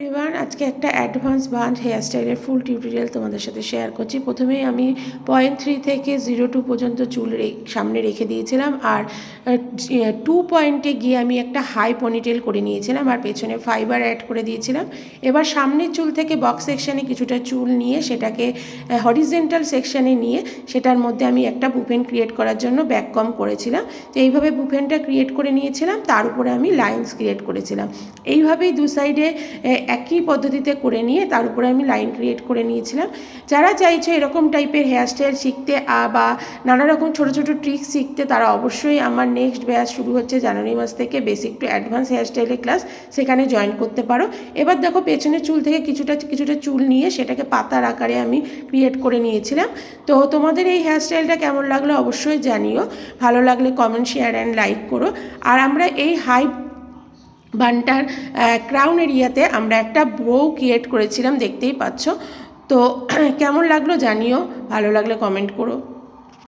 এবার আজকে একটা অ্যাডভান্স বান্ড হেয়ার স্টাইলের ফুল টিউটোরিয়াল তোমাদের সাথে শেয়ার করছি। প্রথমেই আমি 0.3 থেকে 0.2 পর্যন্ত চুল সামনে রেখে দিয়েছিলাম, আর 2 পয়েন্টে গিয়ে আমি একটা হাই পনিটেল করে নিয়েছিলাম আর পেছনে ফাইবার অ্যাড করে দিয়েছিলাম। এবার সামনের চুল থেকে বক্স সেকশানে কিছুটা চুল নিয়ে সেটাকে হরিজেন্টাল সেকশানে নিয়ে সেটার মধ্যে আমি একটা বুফেন ক্রিয়েট করার জন্য ব্যাক কম করেছিলাম। তো এইভাবে বুফেনটা ক্রিয়েট করে নিয়েছিলাম, তার উপরে আমি লাইন্স ক্রিয়েট করেছিলাম। এইভাবেই দু সাইডে একই পদ্ধতিতে করে নিয়ে তার উপরে আমি লাইন ক্রিয়েট করে নিয়েছিলাম। যারা চাইছো এরকম টাইপের হেয়ারস্টাইল শিখতে বা নানা রকম ছোটো ছোটো ট্রিক্স শিখতে, তারা অবশ্যই আমার নেক্সট ব্যাচ শুরু হচ্ছে জানুয়ারি মাস থেকে, বেসিক টু অ্যাডভান্স হেয়ারস্টাইলের ক্লাস, সেখানে জয়েন করতে পারো। এবার দেখো পেছনের চুল থেকে কিছুটা চুল নিয়ে সেটাকে পাতার আকারে আমি ক্রিয়েট করে নিয়েছিলাম। তো তোমাদের এই হেয়ারস্টাইলটা কেমন লাগলো অবশ্যই জানিও। ভালো লাগলে কমেন্ট, শেয়ার অ্যান্ড লাইক করো। আর আমরা এই হাই বানটার ক্রাউন এরিয়াতে আমরা একটা বো ক্রিয়েট করেছিলাম, দেখতেই পাচ্ছ। তো কেমন লাগলো জানিও, ভালো লাগলে কমেন্ট করো।